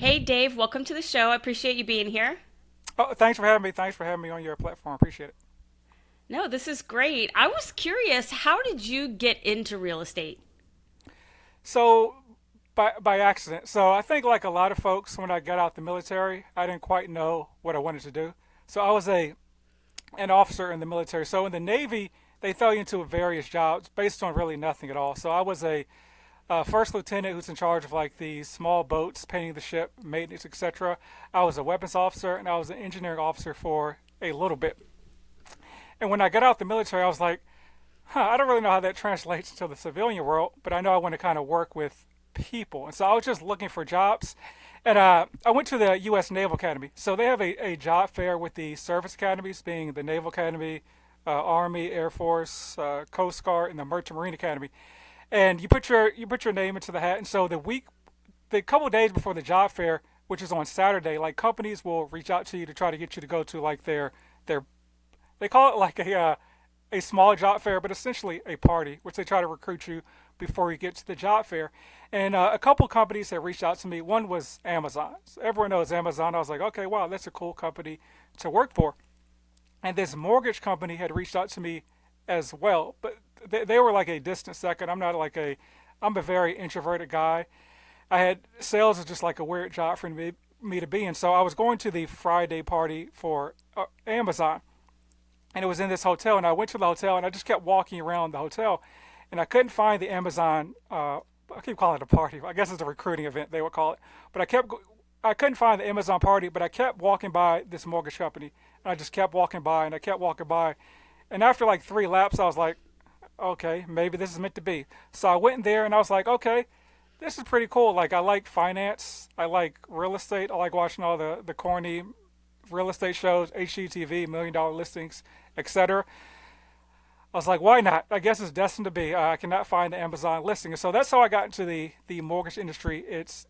Hey, Dave, welcome to the show. I appreciate you being here. Oh, thanks for having me. Thanks for having me on your platform. Appreciate it. No, this is great. I was curious, how did you get into real estate? So, by accident. So, I think like a lot of folks, when I got out the military, I didn't quite know what I wanted to do. So, I was a an officer in the military. So, in the Navy, they throw you into various jobs based on really nothing at all. So, I was a first lieutenant who's in charge of like the small boats, painting the ship, maintenance, etc. I was a weapons officer, and I was an engineering officer for a little bit. And when I got out the military, I was like, I don't really know how that translates to the civilian world, but I know I want to kind of work with people. And so I was just looking for jobs. And I went to the U.S. Naval Academy. So they have a job fair with the service academies, being the Naval Academy, Army, Air Force, Coast Guard, and the Merchant Marine Academy. And you put your name into the hat. And so the couple of days before the job fair, which is on Saturday, like companies will reach out to you to try to get you to go to like their they call it like a small job fair, but essentially a party, which they try to recruit you before you get to the job fair. And a couple companies have reached out to me. One was Amazon. So everyone knows Amazon. I was like, okay, wow, that's a cool company to work for. And this mortgage company had reached out to me as well, but they were like a distant second. I'm a very introverted guy. I had sales is just like a weird job for me to be in. So I was going to the Friday party for Amazon, and it was in this hotel. And I went to the hotel, and I just kept walking around the hotel, and I couldn't find the Amazon. I keep calling it a party. I guess it's a recruiting event they would call it. But I couldn't find the Amazon party. But I kept walking by this mortgage company, and I just kept walking by, and I kept walking by, and after like 3 laps, I was like, okay, maybe this is meant to be. So I went in there, and I was like, okay, this is pretty cool. Like I like finance, I like real estate, I like watching all the corny real estate shows, HGTV, million dollar listings, etc. I was like, why not? I guess it's destined to be. I cannot find the Amazon listing, and so that's how I got into the mortgage industry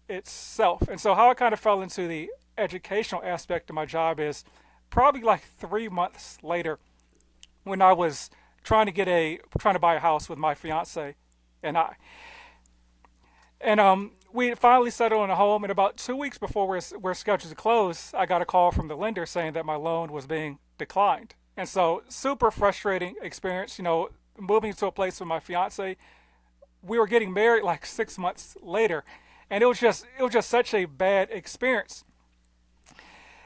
itself. And so how I kind of fell into the educational aspect of my job is probably like 3 months later, when I was trying to buy a house with my fiance and I. And we finally settled on a home. And about 2 weeks before we're scheduled to close, I got a call from the lender saying that my loan was being declined. And so, super frustrating experience. Moving to a place with my fiance. We were getting married like 6 months later, and it was just such a bad experience.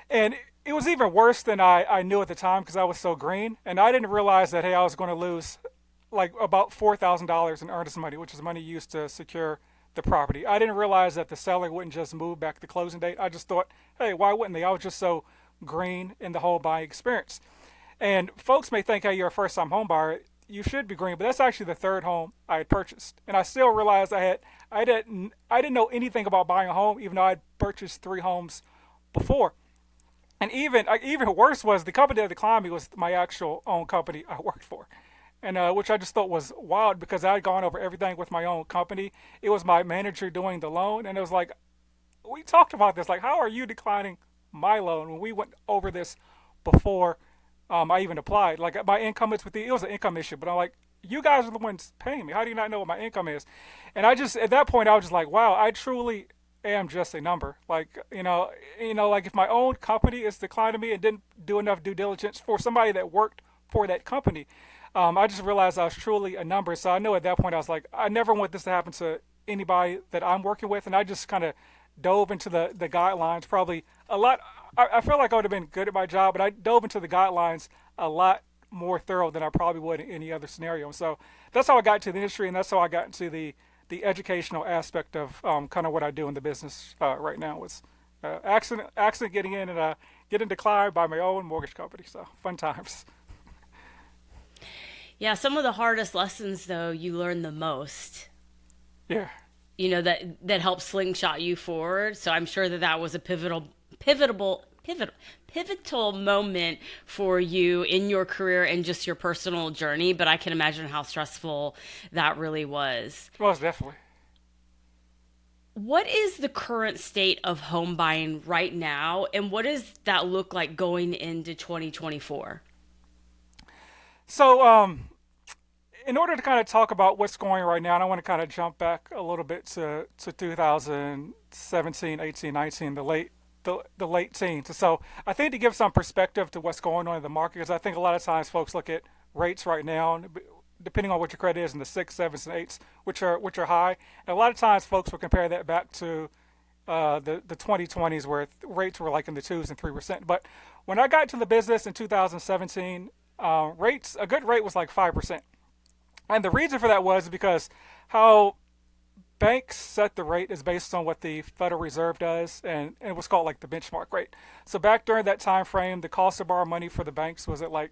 And it was even worse than I knew at the time because I was so green, and I didn't realize that hey, I was going to lose like about $4,000 in earnest money, which is money used to secure the property. I didn't realize that the seller wouldn't just move back the closing date. I just thought, hey, why wouldn't they? I was just so green in the whole buying experience. And folks may think, hey, you're a first time home buyer. You should be green, but that's actually the third home I had purchased. And I still realized I didn't know anything about buying a home, even though I had purchased 3 homes before. And even worse was the company that declined me was my actual own company I worked for, and which I just thought was wild because I had gone over everything with my own company. It was my manager doing the loan, and it was like we talked about this. Like, how are you declining my loan when we went over this before I even applied? Like, my income is with you. It was an income issue, but I'm like, you guys are the ones paying me. How do you not know what my income is? And I just at that point I was just like, wow, I truly am just a number. Like like if my own company is declining me and didn't do enough due diligence for somebody that worked for that company, I just realized I was truly a number. So I know at that point I was like, I never want this to happen to anybody that I'm working with, and I just kind of dove into the guidelines probably a lot. I feel like I would have been good at my job, but I dove into the guidelines a lot more thorough than I probably would in any other scenario. So that's how I got into the industry, and that's how I got into the educational aspect of kind of what I do in the business right now. Was accident getting in and getting declined by my own mortgage company. So fun times. Yeah, some of the hardest lessons though you learn the most. Yeah. That helped slingshot you forward. So I'm sure that was a pivotal moment for you in your career and just your personal journey, but I can imagine how stressful that really was. Most definitely. What is the current state of home buying right now, and what does that look like going into 2024? So in order to kind of talk about what's going right now, and I want to kind of jump back a little bit to 2017, 18, 19, the late teens. So I think to give some perspective to what's going on in the market, because I think a lot of times folks look at rates right now, depending on what your credit is, in the six, sevens, and eights, which are high. And a lot of times folks will compare that back to the 2020s where rates were like in the 2s and 3%. But when I got to the business in 2017, a good rate was like 5%. And the reason for that was because how banks set the rate is based on what the Federal Reserve does, and it was called like the benchmark rate. So back during that time frame, the cost to borrow money for the banks was at like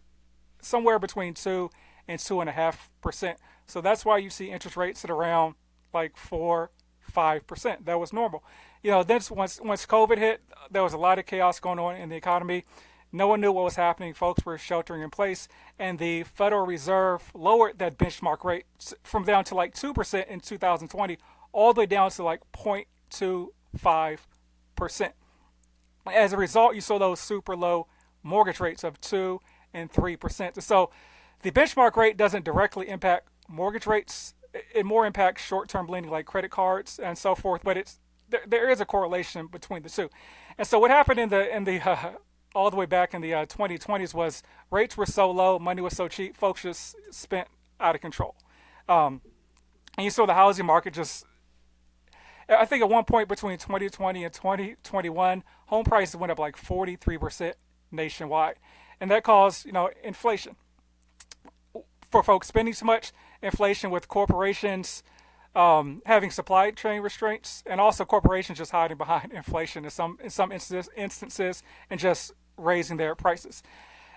somewhere between 2 and 2.5%. So that's why you see interest rates at around like 4, 5%. That was normal. Then once COVID hit, there was a lot of chaos going on in the economy. No one knew what was happening. Folks were sheltering in place, and the Federal Reserve lowered that benchmark rate from down to like 2% in 2020, all the way down to like 0.25%. As a result, you saw those super low mortgage rates of 2 and 3%. So the benchmark rate doesn't directly impact mortgage rates. It more impacts short-term lending like credit cards and so forth, but there is a correlation between the two. And so what happened in the all the way back in the 2020s was rates were so low, money was so cheap, folks just spent out of control. Um, and you saw the housing market just, I think at one point between 2020 and 2021, home prices went up like 43% nationwide. And that caused, inflation. For folks spending too much, inflation with corporations having supply chain restraints, and also corporations just hiding behind inflation in some instances and just raising their prices.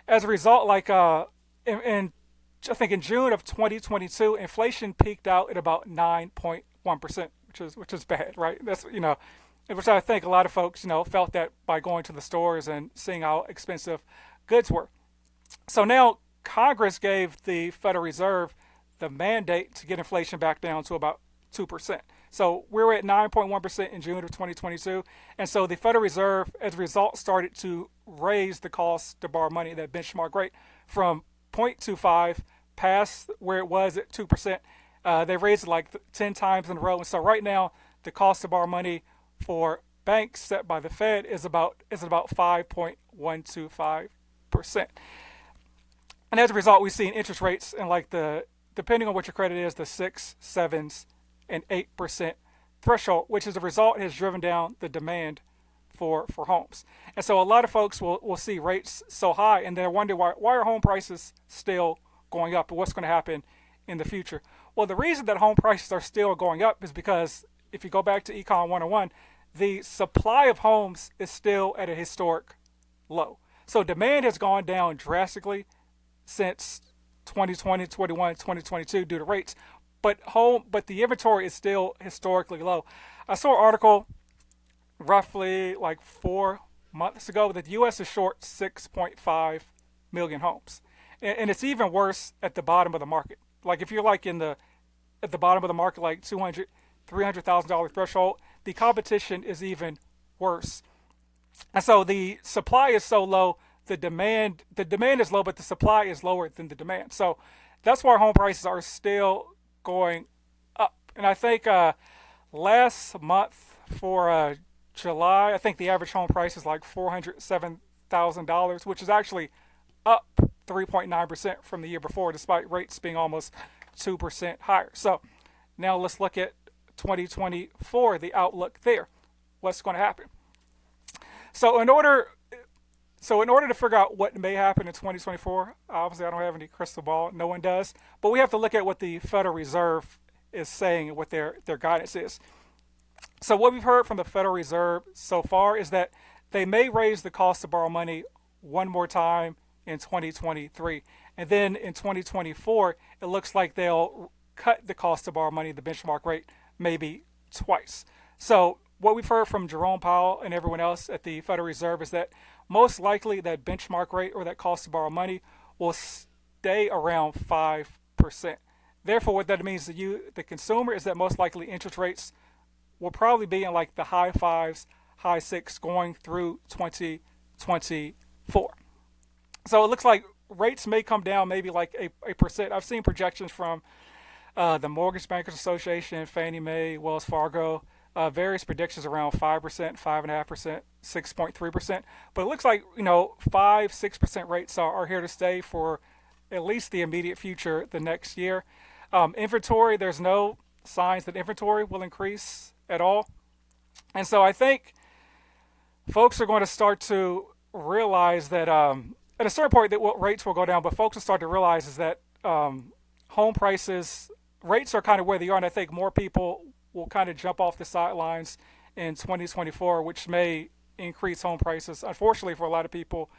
As a result, like I think in June of 2022, inflation peaked out at about 9.1%, which is bad, right? That's which I think a lot of folks felt that by going to the stores and seeing how expensive goods were. So now Congress gave the Federal Reserve the mandate to get inflation back down to about 2%. So we're at 9.1% in June of 2022. And so the Federal Reserve, as a result, started to raise the cost to borrow money, that benchmark rate, from 0.25 past where it was at 2%. They raised it like 10 times in a row. And so right now, the cost to borrow money for banks set by the Fed is about 5.125%. And as a result, we've seen interest rates in like depending on what your credit is, the 6, 7s, and 8% threshold, which as a result has driven down the demand for homes. And so a lot of folks will see rates so high and they're wondering why are home prices still going up and what's going to happen in the future. Well, the reason that home prices are still going up is because if you go back to Econ 101, the supply of homes is still at a historic low. So demand has gone down drastically since 2020, 21, 2022 due to rates, but the inventory is still historically low. I saw an article roughly like 4 months ago that the U.S. is short 6.5 million homes, and it's even worse at the bottom of the market. Like if you're like at the bottom of the market, like 200, $300,000 threshold, the competition is even worse. And so the supply is so low, the demand is low, but the supply is lower than the demand. So that's why home prices are still going up. And I think last month for July, I think the average home price is like $407,000, which is actually up 3.9% from the year before, despite rates being almost 2% higher. So now let's look at 2024, the outlook there. What's going to happen? So in order to figure out what may happen in 2024, obviously I don't have any crystal ball. No one does. But we have to look at what the Federal Reserve is saying and what their guidance is. So what we've heard from the Federal Reserve so far is that they may raise the cost to borrow money one more time in 2023. And then in 2024, it looks like they'll cut the cost to borrow money, the benchmark rate, maybe twice. So what we've heard from Jerome Powell and everyone else at the Federal Reserve is that most likely that benchmark rate or that cost to borrow money will stay around 5%. Therefore, what that means to you, the consumer, is that most likely interest rates will probably be in like the high fives, high six going through 2024. So it looks like rates may come down maybe like a percent. I've seen projections from the Mortgage Bankers Association, Fannie Mae, Wells Fargo, various predictions around 5%, 5.5%, 6.3%. But it looks like 5, 6% rates are here to stay for at least the immediate future, the next year. Inventory, there's no signs that inventory will increase at all. And so I think folks are going to start to realize that at a certain point that rates will go down, but folks will start to realize is that home prices rates are kind of where they are, and I think more people will kind of jump off the sidelines in 2024, which may increase home prices. Unfortunately, for a lot of people,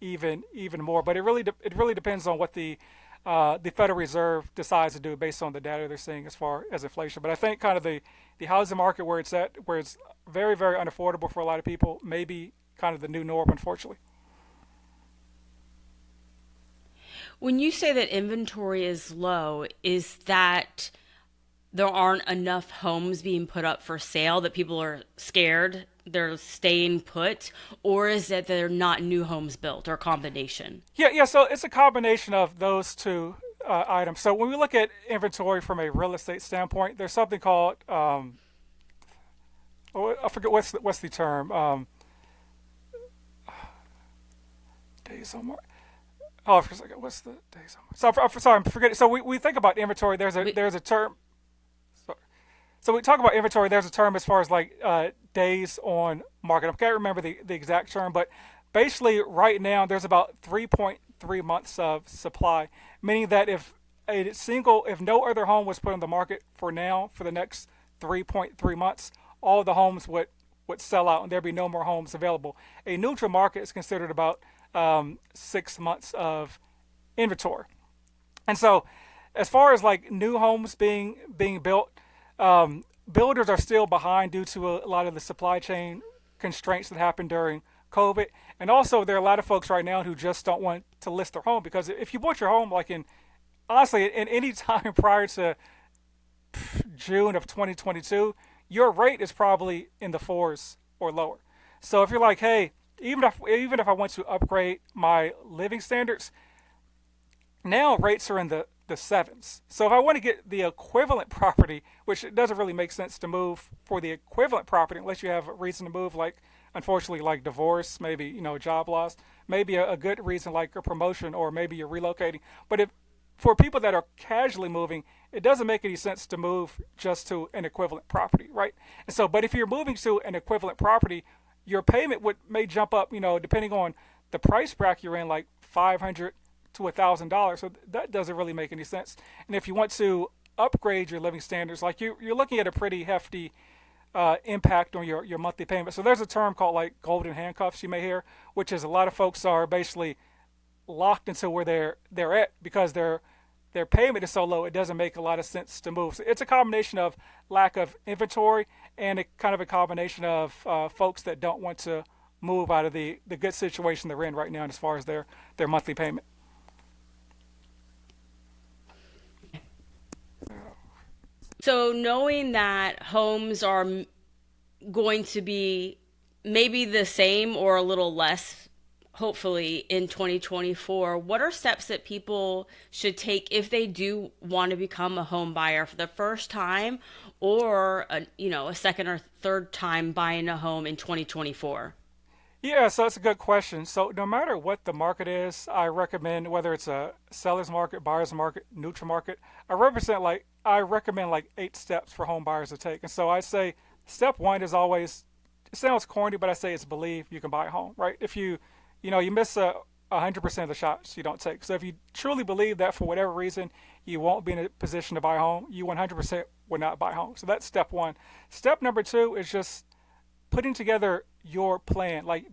even more. But it really depends on what the Federal Reserve decides to do based on the data they're seeing as far as inflation. But I think kind of the housing market where it's at, where it's very, very unaffordable for a lot of people, may be kind of the new norm, unfortunately. When you say that inventory is low, is that there aren't enough homes being put up for sale that people are scared they're staying put, or is it that they're not new homes built, or a combination? Yeah, yeah. So it's a combination of those two items. So when we look at inventory from a real estate standpoint, there's something called I forget what's the term, days on market. Oh, for a second, what's the days on market? So sorry, I'm forgetting. So we think about inventory. There's a term. So we talk about inventory. There's a term as far as like days on market. I can't remember the exact term, but basically right now there's about 3.3 months of supply, meaning that if no other home was put on the market for the next 3.3 months, all the homes would sell out and there'd be no more homes available. A neutral market is considered about 6 months of inventory. And so as far as like new homes being built, builders are still behind due to a lot of the supply chain constraints that happened during COVID. And also, there are a lot of folks right now who just don't want to list their home, because if you bought your home, like honestly, in any time prior to June of 2022, your rate is probably in the fours or lower. So if you're like, hey, even if I want to upgrade my living standards, now rates are in the sevens. So if I want to get the equivalent property, which it doesn't really make sense to move for the equivalent property unless you have a reason to move, like unfortunately like divorce, maybe job loss, maybe a good reason like a promotion, or maybe you're relocating. But if for people that are casually moving, it doesn't make any sense to move just to an equivalent property, right? And so, but if you're moving to an equivalent property, your payment may jump up, depending on the price bracket you're in, like $500 to $1,000. So that doesn't really make any sense. And if you want to upgrade your living standards, like you're looking at a pretty hefty impact on your monthly payment. So there's a term called like golden handcuffs you may hear, which is a lot of folks are basically locked into where they're at because their payment is so low it doesn't make a lot of sense to move. So it's a combination of lack of inventory and a combination of folks that don't want to move out of the good situation they're in right now as far as their monthly payment. So knowing that homes are going to be maybe the same or a little less, hopefully in 2024, what are steps that people should take if they do want to become a home buyer for the first time, or a second or third time buying a home in 2024? Yeah, so that's a good question. So no matter what the market is, I recommend, whether it's a seller's market, buyer's market, neutral market, I recommend like 8 steps for home buyers to take. And so I say step one is always, it sounds corny, but I say it's believe you can buy a home, right? If you miss 100% of the shots you don't take. So if you truly believe that for whatever reason you won't be in a position to buy a home, you 100% would not buy a home. So that's step one. Step number two is just putting together your plan. Like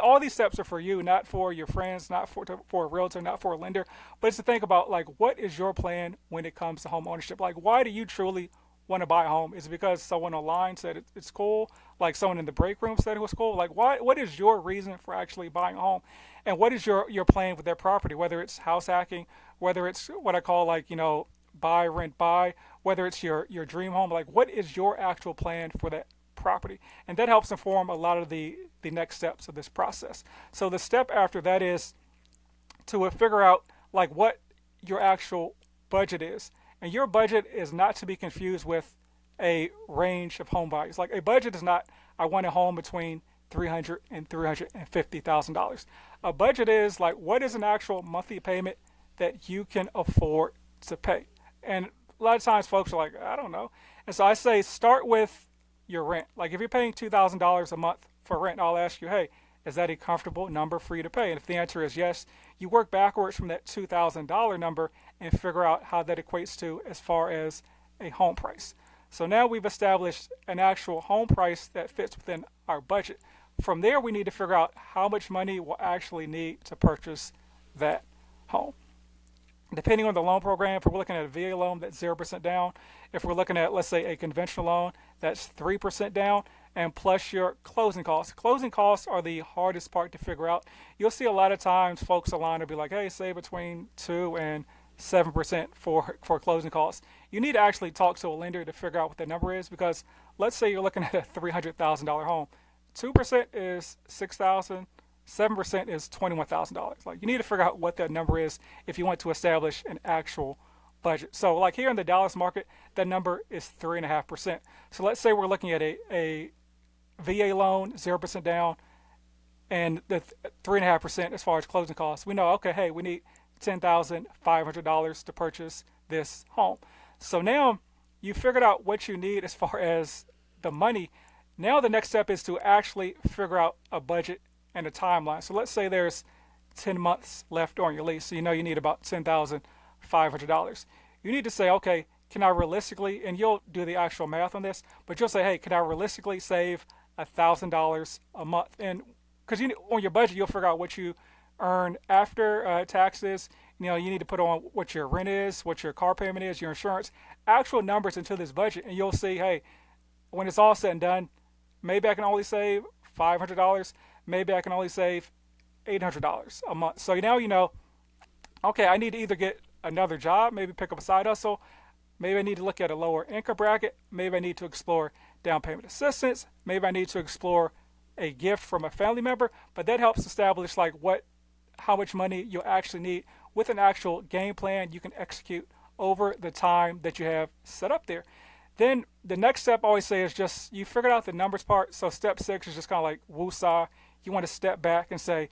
all these steps are for you, not for your friends, not for a realtor, not for a lender, but it's to think about like, what is your plan when it comes to home ownership? Like, why do you truly want to buy a home? Is it because someone online said it's cool? Like someone in the break room said it was cool? Like, what is your reason for actually buying a home? And what is your plan with that property? Whether it's house hacking, whether it's what I call like, buy, rent, buy, whether it's your dream home, like what is your actual plan for that property? And that helps inform a lot of the next steps of this process. So the step after that is to figure out like what your actual budget is. And your budget is not to be confused with a range of home values. Like a budget is not I want a home between $300,000 and $350,000. A budget is like what is an actual monthly payment that you can afford to pay. And a lot of times folks are like, I don't know. And so I say start with your rent. Like if you're paying $2,000 a month for rent, I'll ask you, hey, is that a comfortable number for you to pay? And if the answer is yes, you work backwards from that $2,000 number and figure out how that equates to as far as a home price. So now we've established an actual home price that fits within our budget. From there, we need to figure out how much money we'll actually need to purchase that home. Depending on the loan program, if we're looking at a VA loan, that's 0% down. If we're looking at, let's say, a conventional loan, that's 3% down, and plus your closing costs. Closing costs are the hardest part to figure out. You'll see a lot of times folks online will be like, hey, say between 2 and 7% for closing costs. You need to actually talk to a lender to figure out what the number is because let's say you're looking at a $300,000 home. 2% is $6,000. 7% is $21,000. Like you need to figure out what that number is if you want to establish an actual budget. So like here in the Dallas market, that number is 3.5%. So let's say we're looking at a VA loan, 0% down, and the 3.5% as far as closing costs. We know, okay, hey, we need $10,500 to purchase this home. So now you figured out what you need as far as the money. Now the next step is to actually figure out a budget and a timeline. So let's say there's 10 months left on your lease. So you know you need about $10,500. You need to say, okay, can I realistically, and you'll do the actual math on this, but you'll say, hey, can I realistically save $1,000 a month? And because on your budget, you'll figure out what you earn after taxes. You know, you need to put on what your rent is, what your car payment is, your insurance, actual numbers into this budget. And you'll see, hey, when it's all said and done, maybe I can only save $500. Maybe I can only save $800 a month. So now you know, okay, I need to either get another job, maybe pick up a side hustle. Maybe I need to look at a lower income bracket. Maybe I need to explore down payment assistance. Maybe I need to explore a gift from a family member. But that helps establish like how much money you'll actually need with an actual game plan you can execute over the time that you have set up there. Then the next step I always say is just you figured out the numbers part. So step 6 is just kind of like woosah. You want to step back and say,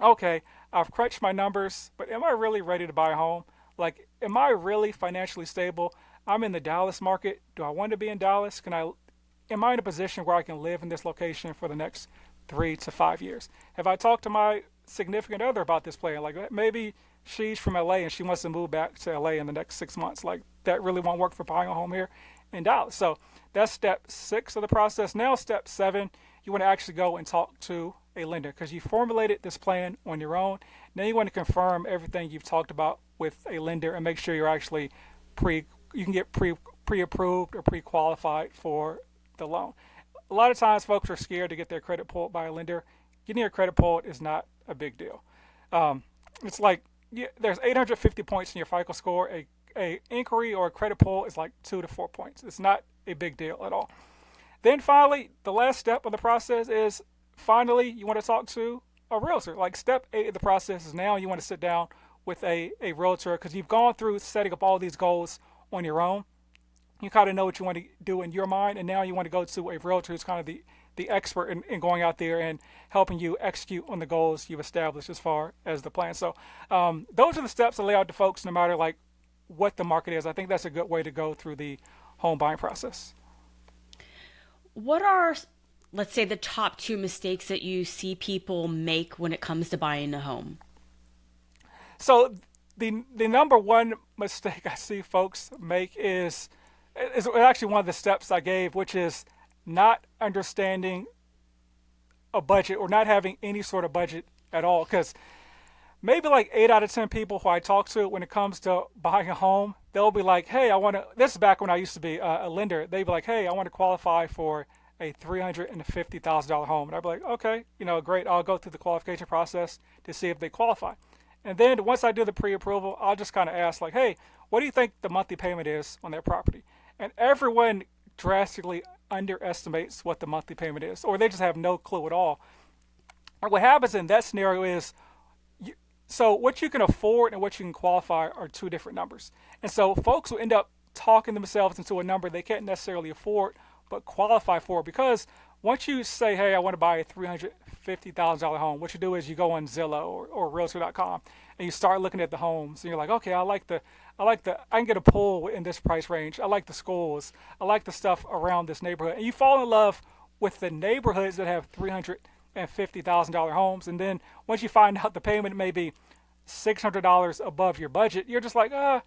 okay, I've crunched my numbers, but am I really ready to buy a home? Like, am I really financially stable? I'm in the Dallas market. Do I want to be in Dallas? Am I in a position where I can live in this location for the next 3 to 5 years? Have I talked to my significant other about this plan? Like maybe she's from LA and she wants to move back to LA in the next 6 months. Like that really won't work for buying a home here in Dallas. So that's step 6 of the process. Now step 7, you want to actually go and talk to a lender because you formulated this plan on your own. Now you want to confirm everything you've talked about with a lender and make sure you're actually you can get pre-approved or pre-qualified for the loan. A lot of times folks are scared to get their credit pulled by a lender. Getting your credit pulled is not a big deal. It's like there's 850 points in your FICO score. A inquiry or a credit pull is like 2 to 4 points. It's not a big deal at all. Then finally, the last step of the process is finally you want to talk to a realtor. Like step 8 of the process is now you want to sit down with a realtor because you've gone through setting up all these goals on your own. You kind of know what you want to do in your mind, and now you want to go to a realtor who's kind of the expert in going out there and helping you execute on the goals you've established as far as the plan. So those are the steps I lay out to folks no matter like what the market is. I think that's a good way to go through the home buying process. What are, let's say, the top 2 mistakes that you see people make when it comes to buying a home? So the number one mistake I see folks make is actually one of the steps I gave, which is not understanding a budget or not having any sort of budget at all. Because maybe like 8 out of 10 people who I talk to when it comes to buying a home, they'll be like, hey, I want to, this is back when I used to be a lender. They'd be like, hey, I want to qualify for a $350,000 home. And I'd be like, okay, great. I'll go through the qualification process to see if they qualify. And then once I do the pre-approval, I'll just kind of ask like, hey, what do you think the monthly payment is on that property? And everyone drastically underestimates what the monthly payment is, or they just have no clue at all. And what happens in that scenario is So what you can afford and what you can qualify are two different numbers. And so folks will end up talking themselves into a number they can't necessarily afford but qualify for, because once you say, hey, I want to buy a $350,000 home, what you do is you go on Zillow or Realtor.com and you start looking at the homes and you're like, okay, I can get a pool in this price range. I like the schools. I like the stuff around this neighborhood. And you fall in love with the neighborhoods that have $350,000 homes. And then once you find out the payment may be $600 above your budget, you're just like, I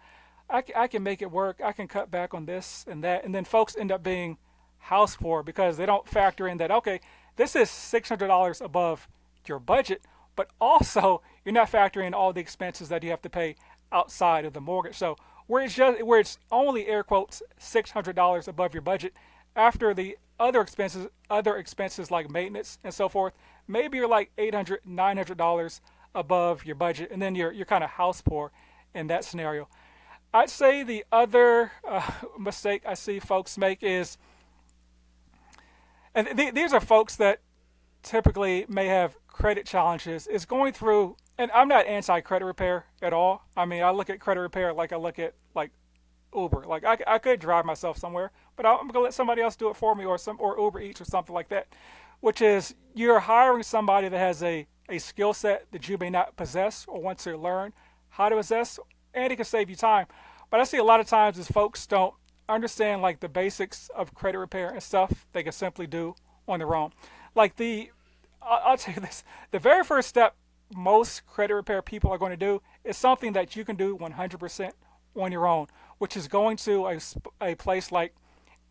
can make it work. I can cut back on this and that. And then folks end up being house poor because they don't factor in that, okay, this is $600 above your budget, but also you're not factoring in all the expenses that you have to pay outside of the mortgage. So where it's only air quotes $600 above your budget, after the other expenses like maintenance and so forth, maybe you're like $800, $900 above your budget, and then you're kind of house poor in that scenario. I'd say the other mistake I see folks make is, and these are folks that typically may have credit challenges, is going through, and I'm not anti credit repair at all. I mean, I look at credit repair like I look at like Uber. Like I could drive myself somewhere, but I'm gonna let somebody else do it for me, or Uber Eats or something like that. Which is, you're hiring somebody that has a skill set that you may not possess or want to learn how to possess, and it can save you time. But I see a lot of times is folks don't understand like the basics of credit repair and stuff they can simply do on their own. Like I'll tell you this: the very first step most credit repair people are going to do is something that you can do 100% on your own, which is going to a place like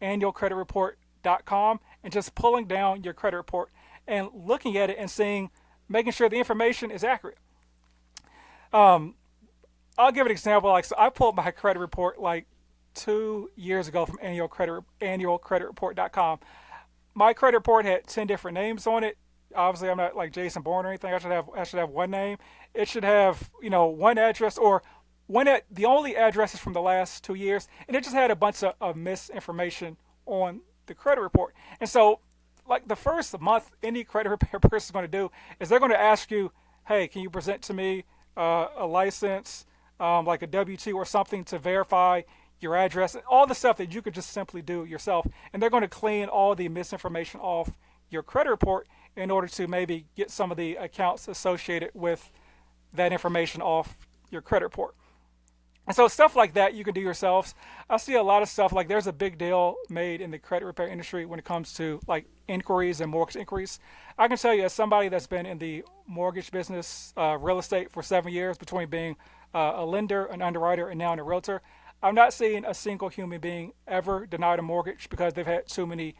annualcreditreport.com and just pulling down your credit report and looking at it and seeing, making sure the information is accurate. Um, I'll give an example. Like, so I pulled my credit report like 2 years ago from annualcreditreport.com. My credit report had 10 different names on it. Obviously, I'm not like Jason Bourne or anything. I should have one name. It should have one address, or the only addresses from the last 2 years, and it just had a bunch of misinformation on the credit report. And so, like the first month, any credit repair person is going to do is they're going to ask you, "Hey, can you present to me a license, like a W-2 or something to verify your address?" And all the stuff that you could just simply do yourself. And they're going to clean all the misinformation off your credit report in order to maybe get some of the accounts associated with that information off your credit report. And so stuff like that you can do yourselves. I see a lot of stuff like, there's a big deal made in the credit repair industry when it comes to like inquiries and mortgage inquiries. I can tell you, as somebody that's been in the mortgage business, real estate for 7 years, between being a lender, an underwriter, and now a realtor, I'm not seeing a single human being ever denied a mortgage because they've had too many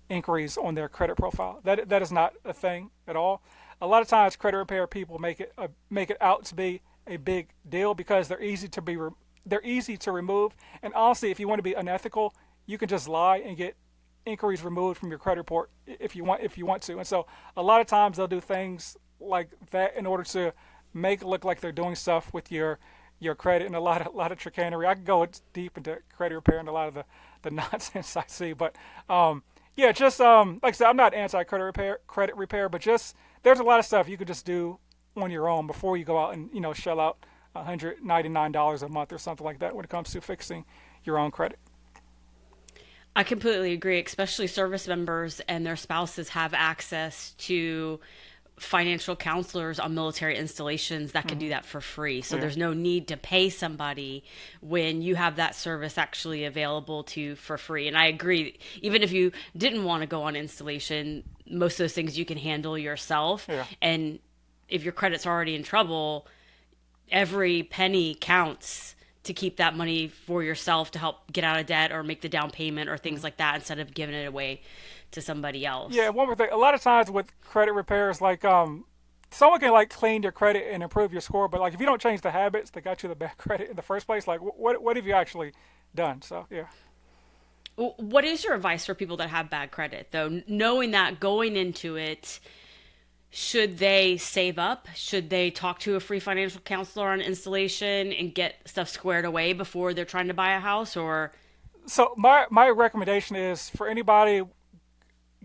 inquiries on their credit profile. That is not a thing at all. A lot of times, credit repair people make it out to be a big deal because they're easy to remove. And honestly, if you want to be unethical, you can just lie and get inquiries removed from your credit report if you want to. And so a lot of times they'll do things like that in order to make it look like they're doing stuff with your credit, and a lot of chicanery. I could go deep into credit repair and a lot of the nonsense I see, but yeah, just like I said, I'm not anti credit repair, but just there's a lot of stuff you could just do on your own before you go out and shell out $199 a month or something like that when it comes to fixing your own credit. I completely agree, especially service members and their spouses have access to financial counselors on military installations that can do that for free. So Yeah. there's no need to pay somebody when you have that service actually available to for free. And I agree, even if you didn't want to go on installation, most of those things you can handle yourself. Yeah. And if your credit's already in trouble, every penny counts to keep that money for yourself to help get out of debt or make the down payment or things like that, instead of giving it away to somebody else. Yeah, one more thing. A lot of times with credit repairs, like someone can like clean your credit and improve your score, but like if you don't change the habits that got you the bad credit in the first place, like what have you actually done? So yeah. What is your advice for people that have bad credit, though, knowing that going into it? Should they save up? Should they talk to a free financial counselor on installation and get stuff squared away before they're trying to buy a house? Or So my recommendation is for anybody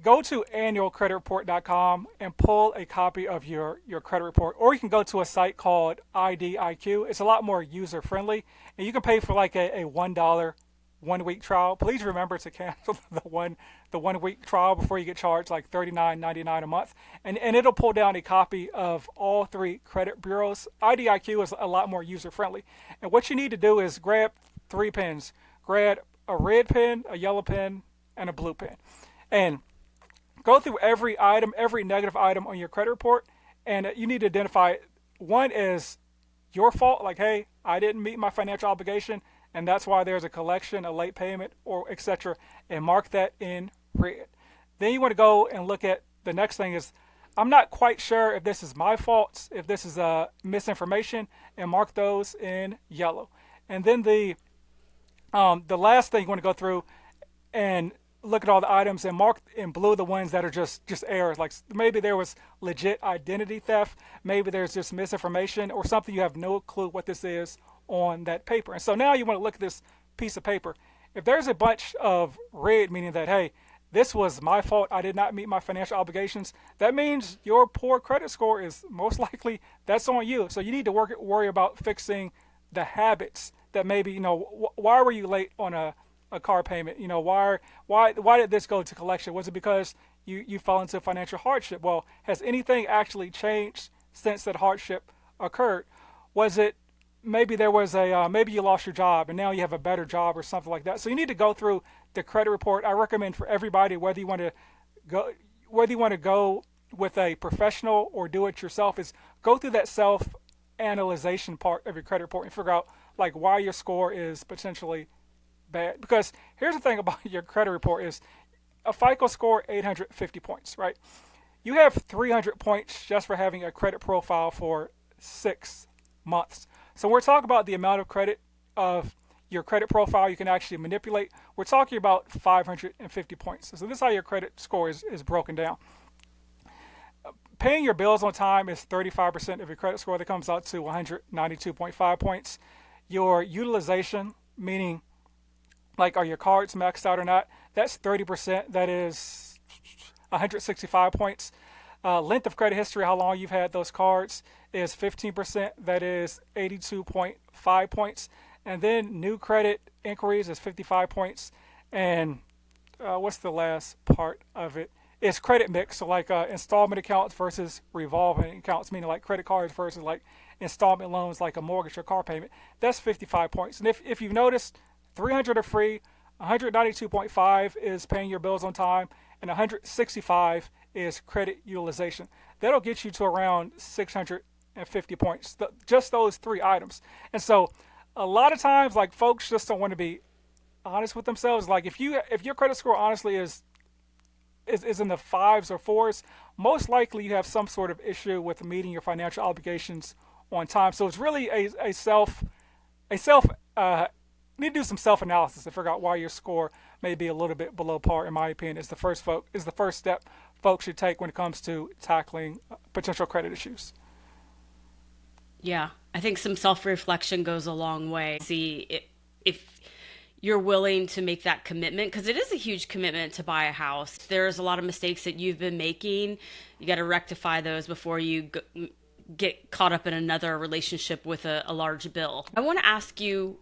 go to annualcreditreport.com and pull a copy of your credit report. Or you can go to a site called IDIQ. It's a lot more user friendly. And you can pay for like a $1 1 week trial. Please remember to cancel the 1 week trial before you get charged like $39.99 a month. And it'll pull down a copy of all three credit bureaus. IDIQ is a lot more user friendly. And what you need to do is grab 3 pens. Grab a red pen, a yellow pen, and a blue pen. And go through every item, every negative item on your credit report, and you need to identify one is your fault, like, hey, I didn't meet my financial obligation, and that's why there's a collection, a late payment, or etc., and mark that in red. Then you want to go and look at the next thing is, I'm not quite sure if this is my fault, if this is misinformation, and mark those in yellow. And then the last thing you want to go through and look at all the items and mark in blue the ones that are just errors. Like maybe there was legit identity theft, maybe there's just misinformation or something you have no clue what this is on that paper. And so now you want to look at this piece of paper. If there's a bunch of red, meaning that, hey, this was my fault, I did not meet my financial obligations, that means your poor credit score is most likely that's on you. So you need to worry about fixing the habits that maybe, why were you late on a car payment? Why did this go to collection? Was it because you fell into financial hardship? Well, has anything actually changed since that hardship occurred? Was it maybe there was maybe you lost your job and now you have a better job or something like that? So you need to go through the credit report. I recommend for everybody, whether you want to go with a professional or do it yourself, is go through that self analyzation part of your credit report and figure out like why your score is potentially bad. Because here's the thing about your credit report is a FICO score 850 points, right? You have 300 points just for having a credit profile for 6 months. So we're talking about the amount of credit of your credit profile you can actually manipulate. We're talking about 550 points. So this is how your credit score is broken down. Paying your bills on time is 35% of your credit score. That comes out to 192.5 points. Your utilization, meaning like are your cards maxed out or not, that's 30%. That is 165 points. Length of credit history, how long you've had those cards, is 15%. That is 82.5 points. And then new credit inquiries is 55 points. And what's the last part of it? It's credit mix. So like installment accounts versus revolving accounts, meaning like credit cards versus like installment loans like a mortgage or car payment. That's 55 points. And if you've noticed, 300 are free, 192.5 is paying your bills on time, and 165 is credit utilization. That'll get you to around 650 points, just those three items. And so a lot of times, like, folks just don't want to be honest with themselves. Like if your credit score honestly is in the fives or fours, most likely you have some sort of issue with meeting your financial obligations on time. So it's really a self you need to do some self-analysis to figure out why your score may be a little bit below par. In my opinion, is the first step folks should take when it comes to tackling potential credit issues. Yeah, I think some self-reflection goes a long way. See if you're willing to make that commitment, because it is a huge commitment to buy a house. There's a lot of mistakes that you've been making. You got to rectify those before you get caught up in another relationship with a large bill. I want to ask you,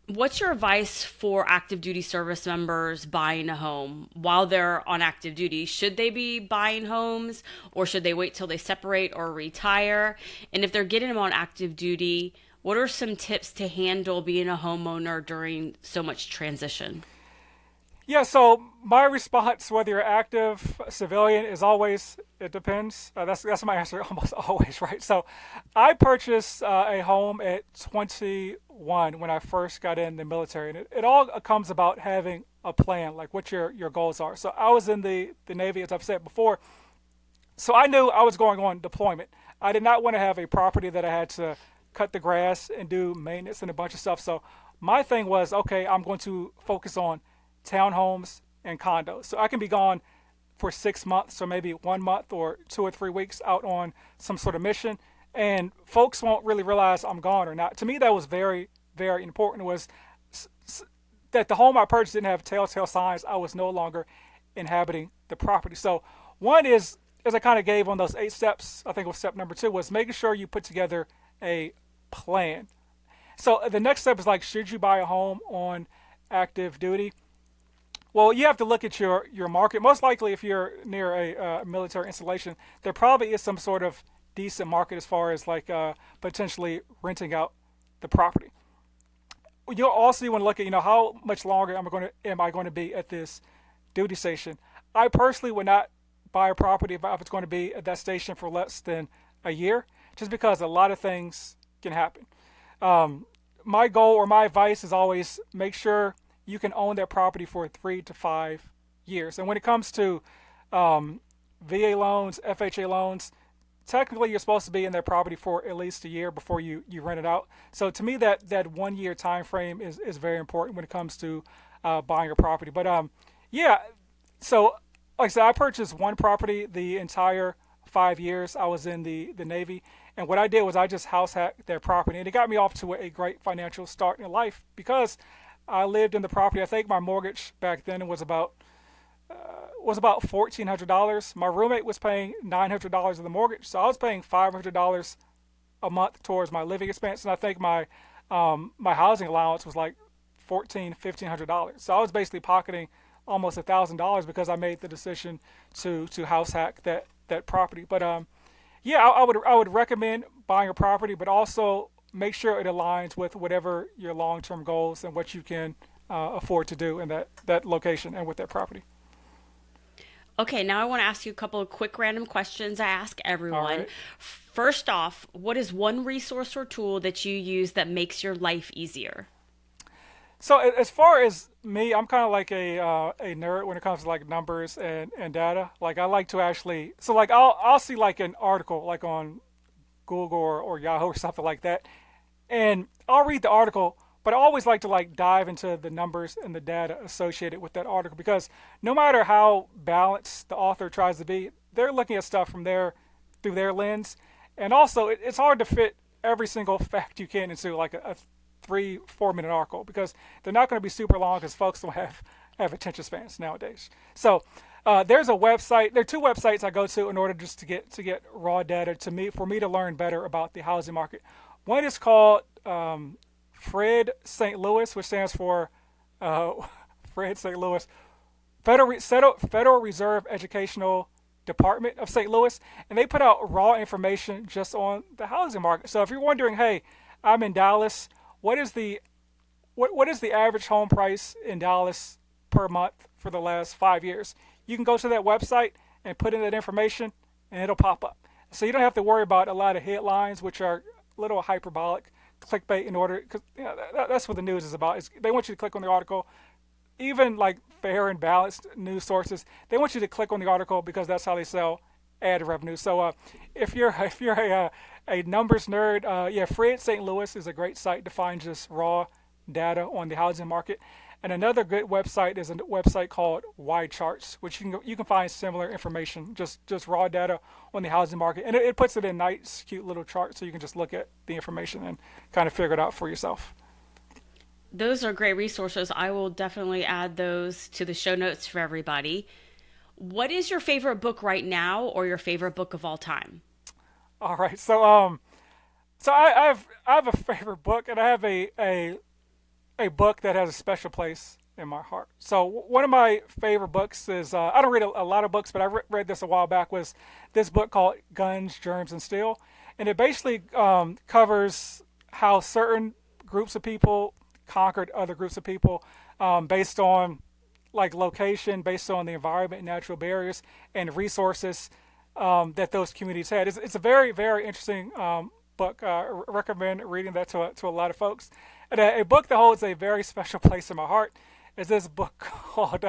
what's your advice for active duty service members buying a home while they're on active duty? Should they be buying homes, or should they wait till they separate or retire? And if they're getting them on active duty, what are some tips to handle being a homeowner during so much transition? Yeah, so my response, whether you're active, civilian, is always, it depends. That's my answer almost always, right? So I purchased a home at 21 when I first got in the military. And it all comes about having a plan, like what your goals are. So I was in the Navy, as I've said before. So I knew I was going on deployment. I did not want to have a property that I had to cut the grass and do maintenance and a bunch of stuff. So my thing was, okay, I'm going to focus on townhomes and condos. So I can be gone for 6 months or maybe 1 month or 2 or 3 weeks out on some sort of mission, and folks won't really realize I'm gone or not. To me, that was very, very important, was that the home I purchased didn't have telltale signs I was no longer inhabiting the property. So one is, as I kind of gave on those 8 steps, I think it was step number 2, was making sure you put together a plan. So the next step is like, should you buy a home on active duty? Well, you have to look at your market. Most likely, if you're near a military installation, there probably is some sort of decent market as far as like potentially renting out the property. You'll also want to look at, how much longer am I going to be at this duty station. I personally would not buy a property if it's going to be at that station for less than a year, just because a lot of things can happen. My goal or my advice is always make sure you can own that property for 3 to 5 years. And when it comes to VA loans, FHA loans, technically you're supposed to be in that property for at least a year before you rent it out. So to me, that 1 year time frame is very important when it comes to buying a property. But yeah, so like I said, I purchased one property the entire 5 years I was in the Navy. And what I did was I just house hacked that property. And it got me off to a great financial start in life because I lived in the property. I think my mortgage back then was about $1,400. My roommate was paying $900 of the mortgage, so I was paying $500 a month towards my living expense, and I think my housing allowance was like $1,500. So I was basically pocketing almost $1,000 because I made the decision to house hack that property. But yeah, I would recommend buying a property, but also make sure it aligns with whatever your long term goals and what you can afford to do in that location and with that property. Okay, now I want to ask you a couple of quick random questions I ask All everyone. right. First off, what is one resource or tool that you use that makes your life easier? So as far as me, I'm kind of like a nerd when it comes to like numbers and data. Like I like to actually, so like I'll see like an article like on Google or Yahoo or something like that, and I'll read the article, but I always like to like dive into the numbers and the data associated with that article because no matter how balanced the author tries to be, they're looking at stuff from their through their lens, and also it's hard to fit every single fact you can into like a 3 4 minute article because they're not going to be super long because folks don't have attention spans nowadays. So there's a website. There are two websites I go to in order just to get raw data to me for me to learn better about the housing market. One is called Fred St. Louis, which stands for uh, Fred St. Louis Federal Reserve Educational Department of St. Louis, and they put out raw information just on the housing market. So if you're wondering, hey, I'm in Dallas, what is the what is the average home price in Dallas per month for the last 5 years? You can go to that website and put in that information, and it'll pop up. So you don't have to worry about a lot of headlines, which are a little hyperbolic, clickbait in order, because that's what the news is about. They want you to click on the article, even like fair and balanced news sources. They want you to click on the article because that's how they sell ad revenue. So if you're a numbers nerd, yeah, Fred St. Louis is a great site to find just raw data on the housing market. And another good website is a website called Y Charts, which you can find similar information, just raw data on the housing market, and it puts it in nice, cute little charts, so you can just look at the information and kind of figure it out for yourself. Those are great resources. I will definitely add those to the show notes for everybody. What is your favorite book right now or your favorite book of all time? All right, so I have a favorite book, and I have a book that has a special place in my heart. So one of my favorite books is I don't read a lot of books, but I read this a while back. Was this book called Guns, Germs, and Steel, and it basically covers how certain groups of people conquered other groups of people based on like location, based on the environment, natural barriers, and resources that those communities had. It's a very very interesting book. Recommend reading that to a lot of folks. And a book that holds a very special place in my heart is this book called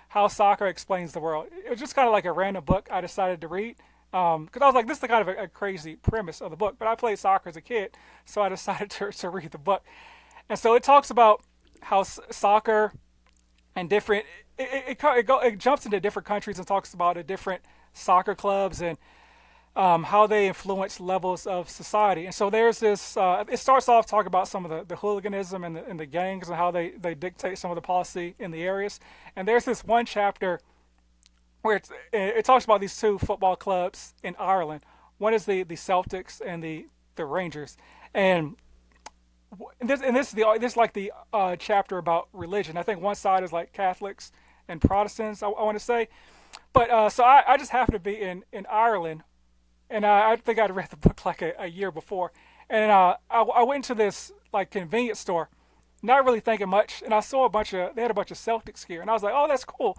How Soccer Explains the World. It was just kind of like a random book I decided to read because I was like, this is the kind of a crazy premise of the book. But I played soccer as a kid, so I decided to read the book. And so it talks about how soccer and different it jumps into different countries and talks about the different soccer clubs and how they influence levels of society. And so there's this, it starts off talking about some of the hooliganism and the gangs and how they dictate some of the policy in the areas. And there's this one chapter where it talks about these two football clubs in Ireland. One is the Celtics and the Rangers, and this is like the chapter about religion. I think one side is like Catholics and Protestants. I want to say, but so I just happened to be in Ireland, and I think I'd read the book like a year before, and I went to this like convenience store, not really thinking much, and I saw they had a bunch of Celtics gear, and I was like, oh, that's cool.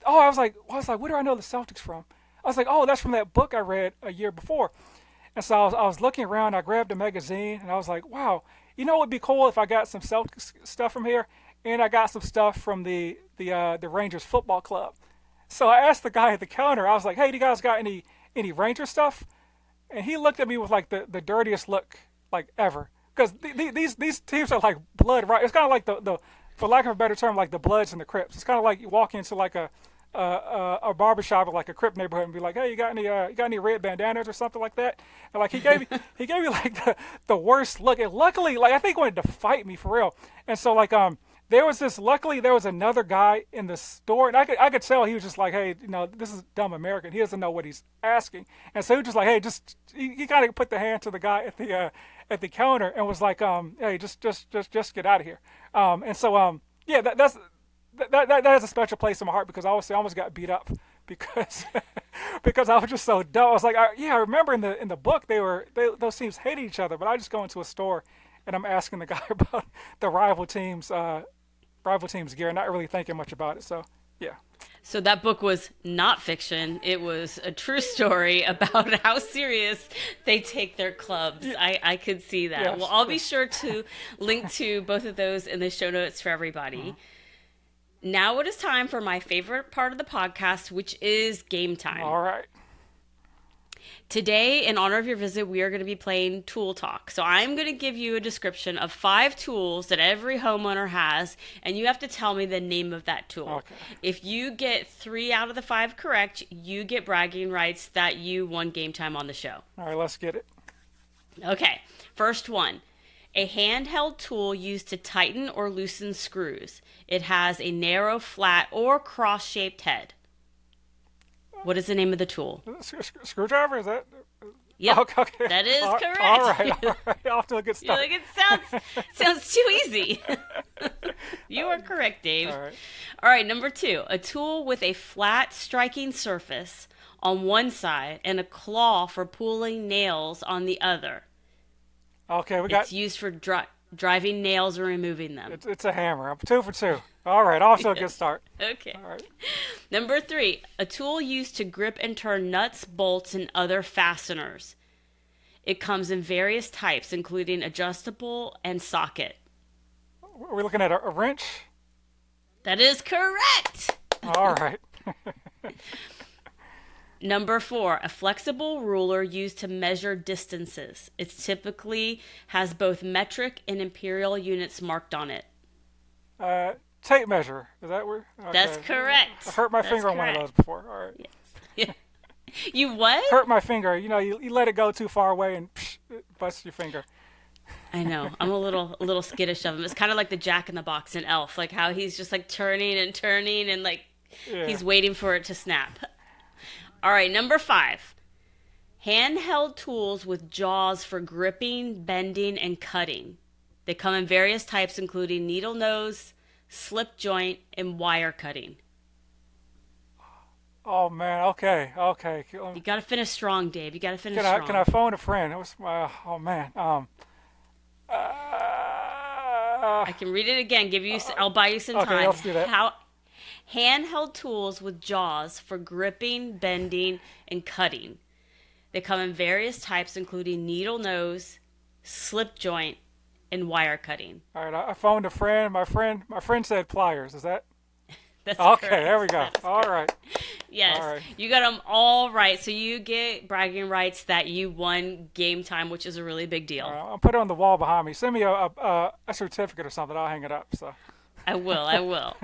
Oh, I was like, where do I know the Celtics from? I was like, oh, that's from that book I read a year before. And so I was looking around. I grabbed a magazine, and I was like, wow, it would be cool if I got some Celtics stuff from here, and I got some stuff from the Rangers football club. So I asked the guy at the counter. I was like, hey, do you guys got any Ranger stuff? And he looked at me with like the dirtiest look like ever, because these teams are like blood, right? It's kind of like the for lack of a better term, like the Bloods and the Crips. It's kind of like you walk into like a barbershop or like a Crip neighborhood and be like, hey, you got any red bandanas or something like that? And like he gave me like the worst look. And luckily, like I think he wanted to fight me for real. And so like luckily there was another guy in the store, and I could tell he was just like, hey, this is dumb American. He doesn't know what he's asking. And so he was just like, hey, he kind of put the hand to the guy at the counter and was like, hey, just get out of here. And so yeah, that has a special place in my heart, because I almost got beat up because because I was just so dumb. I was like, I remember in the book those teams hated each other, but I just go into a store and I'm asking the guy about the rival teams gear, not really thinking much about it. So yeah. So that book was not fiction. It was a true story about how serious they take their clubs. Yeah. I could see that. Yes. Well, I'll be sure to link to both of those in the show notes for everybody. Now it is time for my favorite part of the podcast, which is game time. All right. Today, in honor of your visit, we are going to be playing Tool Talk. So I'm going to give you a description of 5 tools that every homeowner has, and you have to tell me the name of that tool. Okay. If you get 3 out of the 5 correct, you get bragging rights that you won game time on the show. All right, let's get it. Okay, first one. A handheld tool used to tighten or loosen screws. It has a narrow, flat, or cross-shaped head. What is the name of the tool? Screwdriver, is that? Yep, okay. that is correct. All right. Off to a good You're start. like, it sounds too easy. You are correct, Dave. All right, number 2. A tool with a flat striking surface on one side and a claw for pulling nails on the other. Okay, It's used for driving nails or removing them. It's a hammer. I'm 2 for 2. All right, off to a good start. Okay. All right. Number 3, a tool used to grip and turn nuts, bolts, and other fasteners. It comes in various types, including adjustable and socket. Are we looking at a wrench? That is correct. All right. Number 4, a flexible ruler used to measure distances. It typically has both metric and imperial units marked on it. Tape measure. Is that where? Okay. That's correct. I hurt my finger on one of those before. All right. Yes. You what? Hurt my finger. You let it go too far away and it busts your finger. I know. I'm a little skittish of him. It's kind of like the Jack in the Box in Elf, like how he's just like turning and like he's waiting for it to snap. All right, number 5. Handheld tools with jaws for gripping, bending, and cutting. They come in various types, including needle nose, slip joint, and wire cutting. Oh man. Okay. You got to finish strong, Dave. You got to finish strong. Can I phone a friend? It was. Oh man. I can read it again. I'll buy you some time. Okay, let's do that. Handheld tools with jaws for gripping, bending, and cutting. They come in various types, including needle nose, slip joint, and wire cutting. All right. I phoned a friend. My friend said pliers. Is that? That's okay? correct. There we go. All right. Yes, All right. You got them all right. So you get bragging rights that you won game time, which is a really big deal. I'll put it on the wall behind me. Send me a certificate or something. I'll hang it up. So. I will.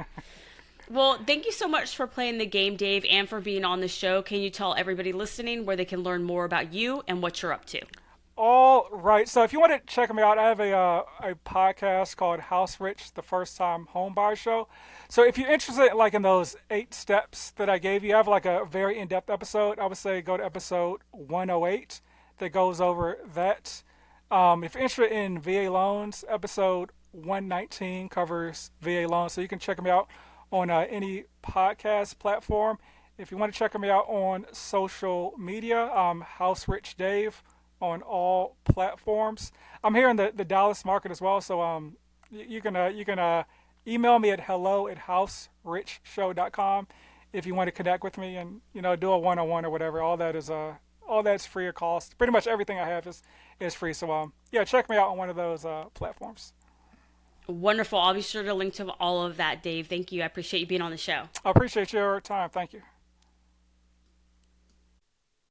Well, thank you so much for playing the game, Dave, and for being on the show. Can you tell everybody listening where they can learn more about you and what you're up to? All right. So if you want to check me out, I have a podcast called House Rich, the First Time Home Buyer Show. So if you're interested, like in those 8 steps that I gave you, I have like a very in-depth episode. I would say go to episode 108 that goes over that. If you're interested in VA loans, episode 119 covers VA loans. So you can check me out on any podcast platform. If you want to check me out on social media, House Rich Dave on all platforms. I'm here in the Dallas market as well, so you can email me at hello@houserichshow.com if you want to connect with me and do a one-on-one or whatever. All that's free of cost. Pretty much everything I have is free. So yeah, check me out on one of those platforms. Wonderful. I'll be sure to link to all of that, Dave. Thank you. I appreciate you being on the show. I appreciate your time. Thank you.